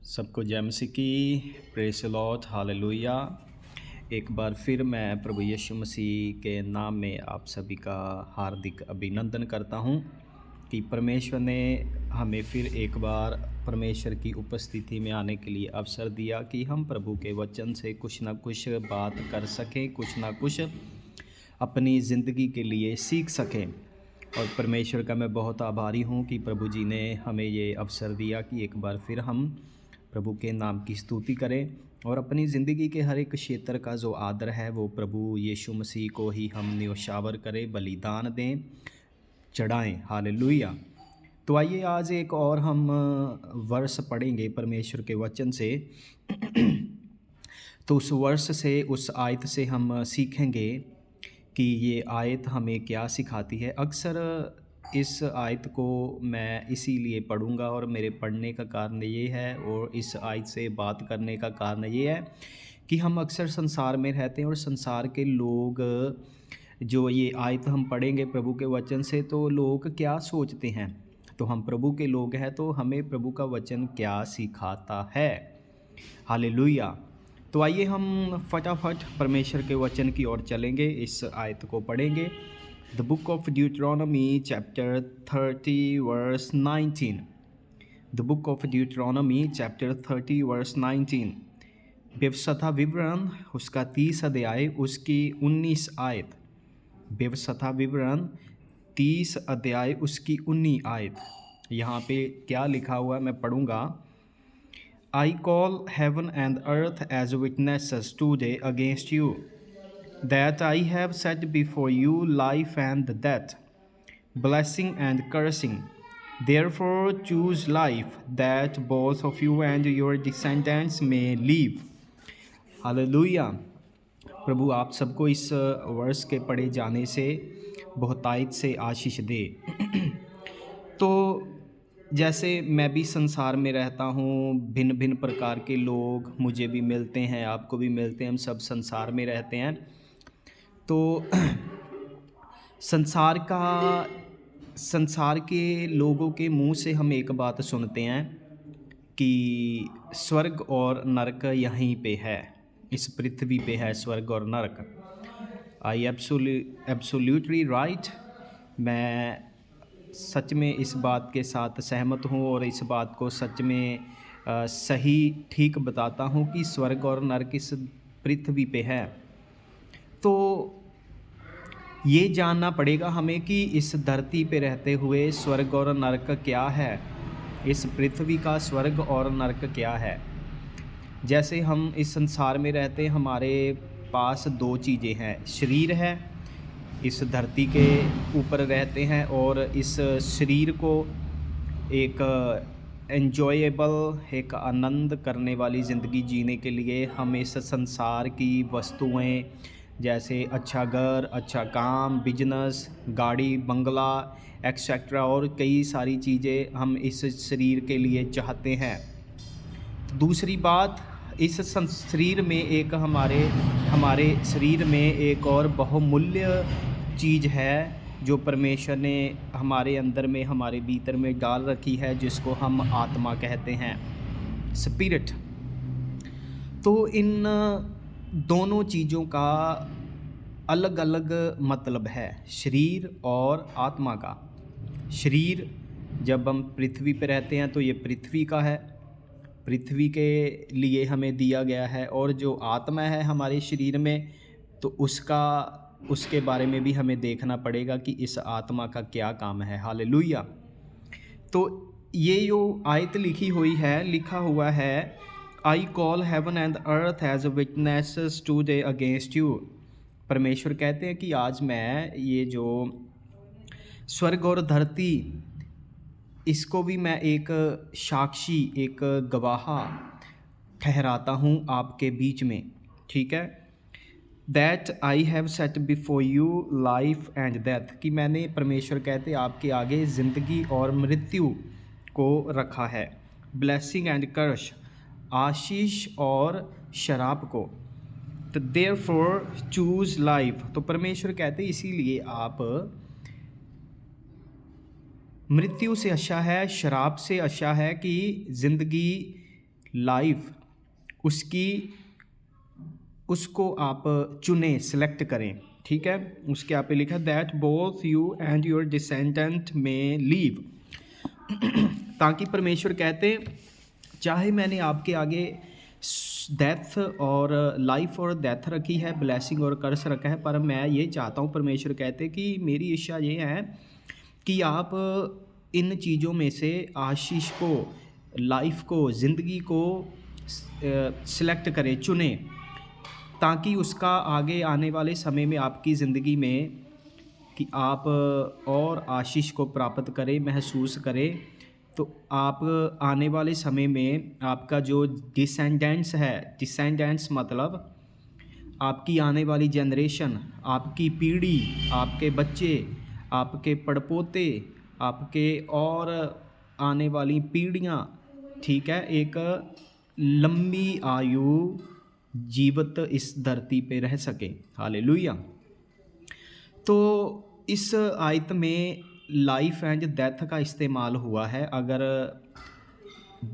सबको जय मसीह की। Praise the Lord, hallelujah. एक बार फिर मैं प्रभु यीशु मसीह के नाम में आप सभी का हार्दिक अभिनंदन करता हूं कि परमेश्वर ने हमें फिर एक बार परमेश्वर की उपस्थिति में आने के लिए अवसर दिया कि हम प्रभु के वचन से कुछ ना कुछ बात कर सकें, कुछ ना कुछ अपनी ज़िंदगी के लिए सीख सकें। और परमेश्वर का मैं बहुत आभारी हूँ कि प्रभु जी ने हमें ये अवसर दिया कि एक बार फिर हम प्रभु के नाम की स्तुति करें और अपनी ज़िंदगी के हर एक क्षेत्र का जो आदर है वो प्रभु यीशु मसीह को ही हम न्योछावर करें, बलिदान दें, चढ़ाएं। हालेलुया। तो आइए आज एक और हम वर्ष पढ़ेंगे परमेश्वर के वचन से। तो उस वर्ष से, उस आयत से हम सीखेंगे कि ये आयत हमें क्या सिखाती है। अक्सर इस आयत को मैं इसीलिए पढ़ूंगा और मेरे पढ़ने का कारण ये है और इस आयत से बात करने का कारण ये है कि हम अक्सर संसार में रहते हैं और संसार के लोग जो ये आयत हम पढ़ेंगे प्रभु के वचन से, तो लोग क्या सोचते हैं। तो हम प्रभु के लोग हैं, तो हमें प्रभु का वचन क्या सिखाता है। हालेलुया। तो आइए हम फटाफट परमेश्वर के वचन की ओर चलेंगे, इस आयत को पढ़ेंगे। The book of Deuteronomy chapter 30 verse 19। The book of Deuteronomy chapter 30 verse 19। व्यवस्था विवरण उसका 30 अध्याय उसकी 19 आयत। व्यवस्था विवरण 30 अध्याय उसकी 19 आयत। यहाँ पे क्या लिखा हुआ है मैं पढ़ूँगा। I call heaven and earth as witnesses today against you, that I have set before you life and death, blessing and cursing. Therefore choose life, that both of you and your descendants may live. Hallelujah. प्रभु आप सबको इस वर्ष के पढ़े जाने से बहुतायत से आशीष दे। तो जैसे मैं भी संसार में रहता हूँ, भिन्न भिन्न प्रकार के लोग मुझे भी मिलते हैं, आपको भी मिलते हैं, हम सब संसार में रहते हैं। तो संसार के लोगों के मुंह से हम एक बात सुनते हैं कि स्वर्ग और नरक यहीं पे है, इस पृथ्वी पे है स्वर्ग और नरक। I absolutely right. मैं सच में इस बात के साथ सहमत हूँ और इस बात को सच में सही ठीक बताता हूँ कि स्वर्ग और नरक इस पृथ्वी पे है। तो ये जानना पड़ेगा हमें कि इस धरती पे रहते हुए स्वर्ग और नरक क्या है, इस पृथ्वी का स्वर्ग और नरक क्या है। जैसे हम इस संसार में रहते हैं, हमारे पास दो चीज़ें हैं। शरीर है, इस धरती के ऊपर रहते हैं और इस शरीर को एक एन्जॉयबल, एक आनंद करने वाली ज़िंदगी जीने के लिए हम इस संसार की वस्तुएं जैसे अच्छा घर, अच्छा काम, बिजनेस, गाड़ी, बंगला एक्सेट्रा और कई सारी चीज़ें हम इस शरीर के लिए चाहते हैं। दूसरी बात, इस शरीर में एक हमारे शरीर में एक और बहुमूल्य चीज़ है जो परमेश्वर ने हमारे अंदर में, हमारे भीतर में डाल रखी है, जिसको हम आत्मा कहते हैं, स्पिरिट। तो इन दोनों चीज़ों का अलग अलग मतलब है, शरीर और आत्मा का। शरीर जब हम पृथ्वी पर रहते हैं तो ये पृथ्वी का है, पृथ्वी के लिए हमें दिया गया है। और जो आत्मा है हमारे शरीर में, तो उसके बारे में भी हमें देखना पड़ेगा कि इस आत्मा का क्या काम है। हालेलुया। तो ये जो आयत लिखा हुआ है, I call heaven and earth as witnesses today against you. परमेश्वर कहते हैं कि आज मैं ये जो स्वर्ग और धरती, इसको भी मैं एक साक्षी, एक गवाह ठहराता हूँ आपके बीच में। ठीक है। That I have set before you life and death, कि मैंने, परमेश्वर कहते आपके आगे ज़िंदगी और मृत्यु को रखा है। ब्लेसिंग एंड कर्स, आशीष और शराब को। तो देयरफॉर चूज लाइफ, तो परमेश्वर कहते इसीलिए आप, मृत्यु से अच्छा है, शराब से अच्छा है कि ज़िंदगी लाइफ उसको आप चुनें, सेलेक्ट करें, ठीक है। उसके आप पे लिखा that both you and your descendant में लीव ताकि परमेश्वर कहते चाहे मैंने आपके आगे डेथ और लाइफ और डेथ रखी है, ब्लेसिंग और कर्स रखा है, पर मैं ये चाहता हूँ, परमेश्वर कहते कि मेरी इच्छा ये है कि आप इन चीज़ों में से आशीष को, लाइफ को, ज़िंदगी को सिलेक्ट करें, चुनें, ताकि उसका आगे आने वाले समय में आपकी ज़िंदगी में कि आप और आशीष को प्राप्त करें, महसूस करें। तो आप आने वाले समय में आपका जो डिसेंडेंट्स है, डिसेंडेंट्स मतलब आपकी आने वाली जनरेशन, आपकी पीढ़ी, आपके बच्चे, आपके पड़पोते, आपके और आने वाली पीढ़ियाँ, ठीक है, एक लंबी आयु जीवित इस धरती पे रह सके। हालेलुया। तो इस आयत में लाइफ एंड डेथ का इस्तेमाल हुआ है। अगर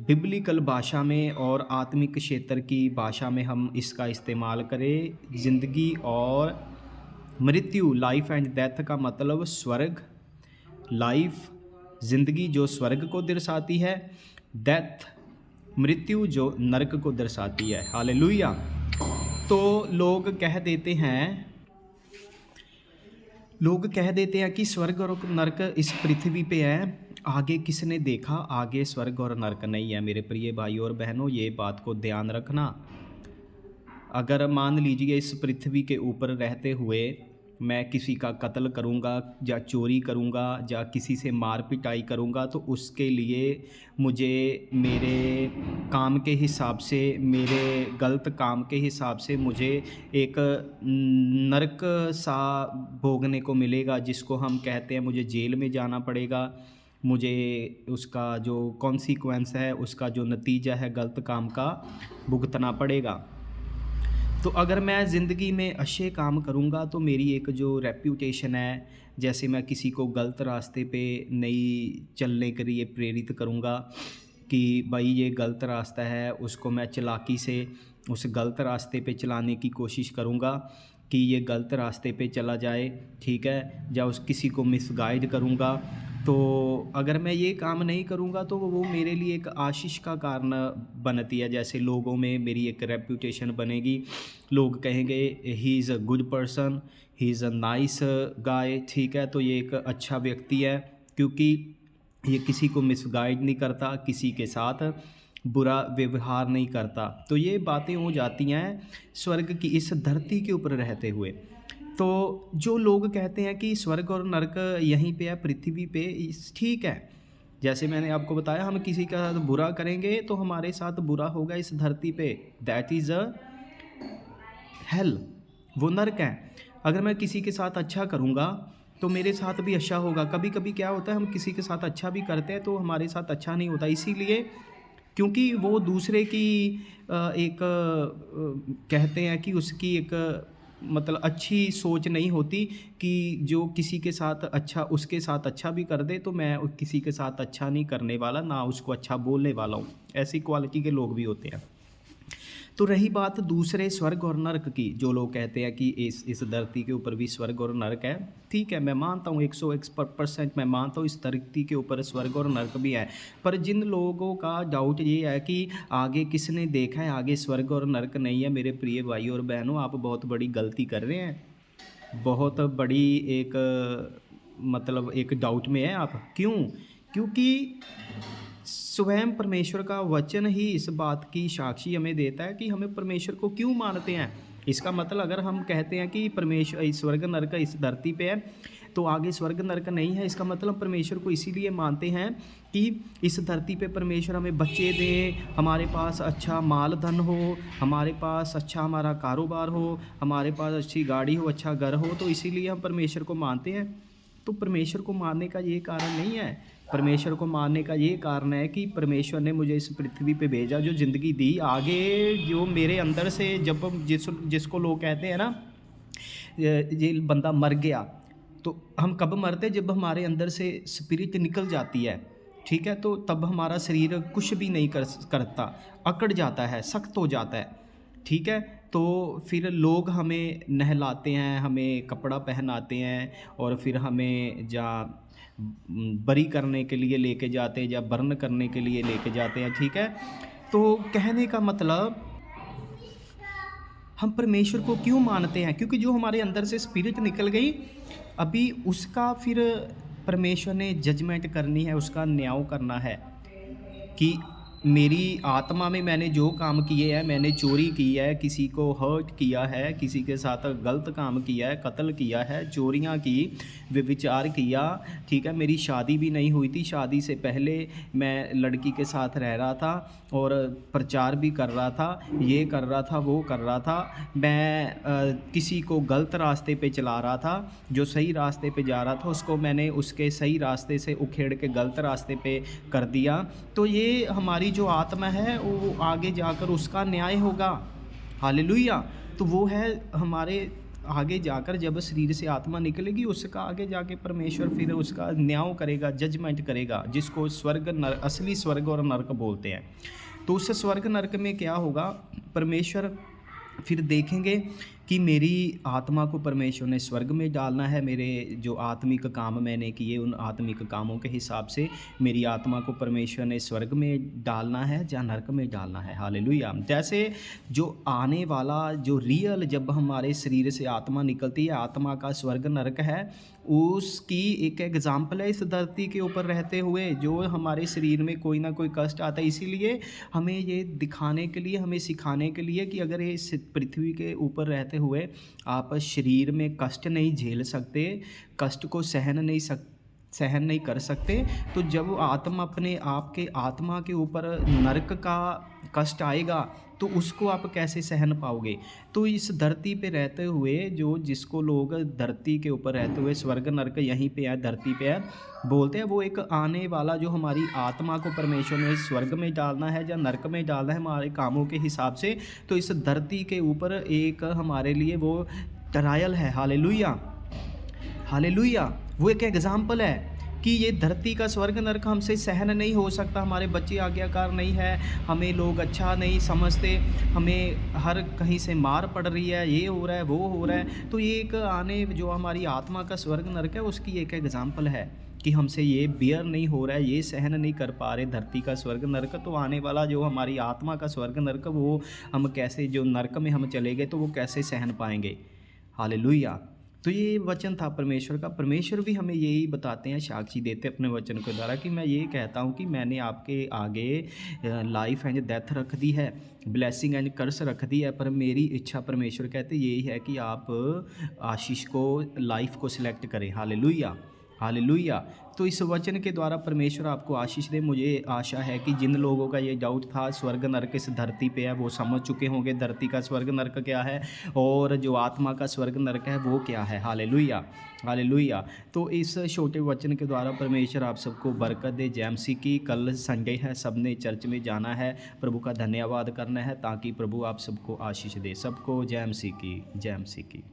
बिब्लिकल भाषा में और आत्मिक क्षेत्र की भाषा में हम इसका इस्तेमाल करें, ज़िंदगी और मृत्यु, लाइफ एंड डेथ का मतलब स्वर्ग, लाइफ ज़िंदगी जो स्वर्ग को दर्शाती है, डेथ मृत्यु जो नरक को दर्शाती है। हालेलुया। तो लोग कह देते हैं कि स्वर्ग और नरक इस पृथ्वी पे है, आगे किसने देखा, आगे स्वर्ग और नरक नहीं है। मेरे प्रिय भाइयों और बहनों, ये बात को ध्यान रखना। अगर मान लीजिए इस पृथ्वी के ऊपर रहते हुए मैं किसी का कत्ल करूँगा या चोरी करूँगा या किसी से मार पिटाई करूँगा, तो उसके लिए मुझे मेरे काम के हिसाब से, मेरे गलत काम के हिसाब से मुझे एक नरक सा भोगने को मिलेगा, जिसको हम कहते हैं मुझे जेल में जाना पड़ेगा, मुझे उसका जो कॉन्सिक्वेंस है, उसका जो नतीजा है गलत काम का, भुगतना पड़ेगा। तो अगर मैं ज़िंदगी में अच्छे काम करूँगा तो मेरी एक जो रेप्यूटेशन है, जैसे मैं किसी को गलत रास्ते पे नहीं चलने के लिए प्रेरित करूँगा कि भाई ये गलत रास्ता है, उसको मैं चालाकी से उस गलत रास्ते पे चलाने की कोशिश करूँगा कि ये गलत रास्ते पे चला जाए, ठीक है, या उस किसी को मिसगाइड करूँगा। तो अगर मैं ये काम नहीं करूँगा तो वो मेरे लिए एक आशीष का कारण बनती है। जैसे लोगों में मेरी एक रेप्यूटेशन बनेगी, लोग कहेंगे he is a good person, he is a nice guy, ठीक है, तो ये एक अच्छा व्यक्ति है क्योंकि ये किसी को मिसगाइड नहीं करता, किसी के साथ बुरा व्यवहार नहीं करता। तो ये बातें हो जाती हैं स्वर्ग की इस धरती के ऊपर रहते हुए। तो जो लोग कहते हैं कि स्वर्ग और नरक यहीं पे है, पृथ्वी पे, ठीक है, जैसे मैंने आपको बताया, हम किसी का साथ बुरा करेंगे तो हमारे साथ बुरा होगा इस धरती पे, दैट इज़ अ हेल, वो नरक है। अगर मैं किसी के साथ अच्छा करूँगा तो मेरे साथ भी अच्छा होगा। कभी कभी क्या होता है, हम किसी के साथ अच्छा भी करते हैं तो हमारे साथ अच्छा नहीं होता, इसीलिए क्योंकि वो दूसरे की एक कहते हैं कि उसकी एक मतलब अच्छी सोच नहीं होती कि जो किसी के साथ अच्छा, उसके साथ अच्छा भी कर दे तो मैं किसी के साथ अच्छा नहीं करने वाला, ना उसको अच्छा बोलने वाला हूँ। ऐसी क्वालिटी के लोग भी होते हैं। तो रही बात दूसरे स्वर्ग और नरक की, जो लोग कहते हैं कि इस धरती के ऊपर भी स्वर्ग और नरक है, ठीक है, मैं मानता हूँ 101% मैं मानता हूँ इस धरती के ऊपर स्वर्ग और नरक भी है। पर जिन लोगों का डाउट ये है कि आगे किसने देखा है, आगे स्वर्ग और नरक नहीं है, मेरे प्रिय भाई और बहनों, आप बहुत बड़ी गलती कर रहे हैं। बहुत बड़ी एक मतलब एक डाउट में है आप। क्यों? क्योंकि स्वयं परमेश्वर का वचन ही इस बात की साक्षी हमें देता है कि हमें परमेश्वर को क्यों मानते हैं। इसका मतलब अगर हम कहते हैं कि परमेश्वर स्वर्ग नरक इस धरती पे है तो आगे स्वर्ग नरक नहीं है, इसका मतलब परमेश्वर को इसीलिए मानते हैं कि इस धरती पे परमेश्वर हमें बच्चे दे, हमारे पास अच्छा माल धन हो, हमारे पास अच्छा हमारा कारोबार हो, हमारे पास अच्छी गाड़ी हो, अच्छा घर हो, तो इसीलिए हम परमेश्वर को मानते हैं। तो परमेश्वर को मानने का ये कारण नहीं है। परमेश्वर को मानने का ये कारण है कि परमेश्वर ने मुझे इस पृथ्वी पे भेजा, जो ज़िंदगी दी, आगे जो मेरे अंदर से जब जिसको लोग कहते हैं ना ये बंदा मर गया, तो हम कब मरते? जब हमारे अंदर से स्पिरिट निकल जाती है, ठीक है, तो तब हमारा शरीर कुछ भी नहीं करता, अकड़ जाता है, सख्त हो जाता है, ठीक है। तो फिर लोग हमें नहलाते हैं, हमें कपड़ा पहनाते हैं और फिर हमें बरी करने के लिए लेके जाते हैं या बर्न करने के लिए लेके जाते हैं, ठीक है। तो कहने का मतलब, हम परमेश्वर को क्यों मानते हैं? क्योंकि जो हमारे अंदर से स्पिरिट निकल गई, अभी उसका फिर परमेश्वर ने जजमेंट करनी है, उसका न्याय करना है कि मेरी आत्मा में मैंने जो काम किए हैं, मैंने चोरी की है, किसी को हर्ट किया है, किसी के साथ गलत काम किया है, कत्ल किया है, चोरियां की, व्यभिचार किया, ठीक है। मेरी शादी भी नहीं हुई थी, शादी से पहले मैं लड़की के साथ रह रहा था और प्रचार भी कर रहा था, ये कर रहा था, वो कर रहा था। मैं किसी को गलत रास्ते पे चला रहा था, जो सही रास्ते पे जा रहा था उसको मैंने उसके सही रास्ते से उखेड़ के गलत रास्ते पे कर दिया। तो ये हमारी जो आत्मा है वो आगे जाकर उसका न्याय होगा। हालेलुया। तो वो है हमारे आगे जाकर, जब शरीर से आत्मा निकलेगी, उसका आगे जाके परमेश्वर फिर उसका न्याय करेगा, जजमेंट करेगा, जिसको स्वर्ग नरक, असली स्वर्ग और नरक बोलते हैं। तो उस स्वर्ग नरक में क्या होगा, परमेश्वर फिर देखेंगे कि मेरी आत्मा को परमेश्वर ने स्वर्ग में डालना है, मेरे जो आत्मिक काम मैंने किए उन आत्मिक कामों के हिसाब से मेरी आत्मा को परमेश्वर ने स्वर्ग में डालना है या नरक में डालना है। हालेलुया। जैसे जो आने वाला, जो रियल, जब हमारे शरीर से आत्मा निकलती है, आत्मा का स्वर्ग नरक है, उसकी एक एग्जाम्पल है इस धरती के ऊपर रहते हुए, जो हमारे शरीर में कोई ना कोई कष्ट आता है। इसीलिए हमें ये दिखाने के लिए, हमें सिखाने के लिए कि अगर इस पृथ्वी के ऊपर रहते हुए आप शरीर में कष्ट नहीं झेल सकते, कष्ट को सहन नहीं कर सकते, तो जब आत्मा अपने आप के आत्मा के ऊपर नरक का कष्ट आएगा तो उसको आप कैसे सहन पाओगे। तो इस धरती पे रहते हुए, जो जिसको लोग धरती के ऊपर रहते हुए स्वर्ग नरक यहीं पे है, धरती पे है बोलते हैं, वो एक आने वाला जो हमारी आत्मा को परमेश्वर ने स्वर्ग में डालना है या नरक में डालना है हमारे कामों के हिसाब से, तो इस धरती के ऊपर एक हमारे लिए वो ट्रायल है। Hallelujah, hallelujah. वो एक एग्जाम्पल है कि ये धरती का स्वर्ग नरक हमसे सहन नहीं हो सकता, हमारे बच्चे आज्ञाकार नहीं है, हमें लोग अच्छा नहीं समझते, हमें हर कहीं से मार पड़ रही है, ये हो रहा है, वो हो रहा है। तो ये एक आने जो हमारी आत्मा का स्वर्ग नरक है, उसकी एक एग्जाम्पल है कि हमसे ये बियर नहीं हो रहा है, ये सहन नहीं कर पा रहे धरती का स्वर्ग नरक। तो आने वाला जो हमारी आत्मा का स्वर्ग नरक, वो हम कैसे, जो नरक में हम चले गए तो वो कैसे सहन पाएंगे। हालेलुया। तो ये वचन था परमेश्वर का। परमेश्वर भी हमें यही बताते हैं, साक्षी देते अपने वचन के द्वारा, कि मैं ये कहता हूँ कि मैंने आपके आगे लाइफ एंड डेथ रख दी है, ब्लेसिंग एंड कर्स रख दी है, पर मेरी इच्छा, परमेश्वर कहते यही है कि आप आशीष को, लाइफ को सिलेक्ट करें। Hallelujah, hallelujah. तो इस वचन के द्वारा परमेश्वर आपको आशीष दे। मुझे आशा है कि जिन लोगों का ये डाउट था स्वर्ग नरक इस धरती पे है, वो समझ चुके होंगे धरती का स्वर्ग नरक क्या है और जो आत्मा का स्वर्ग नरक है वो क्या है। Hallelujah, hallelujah. तो इस छोटे वचन के द्वारा परमेश्वर आप सबको बरकत दे। जय मसीह की। कल संडे है, सबने चर्च में जाना है, प्रभु का धन्यवाद करना है, ताकि प्रभु आप सबको आशीष दे। सबको जय मसीह की, जय मसीह की।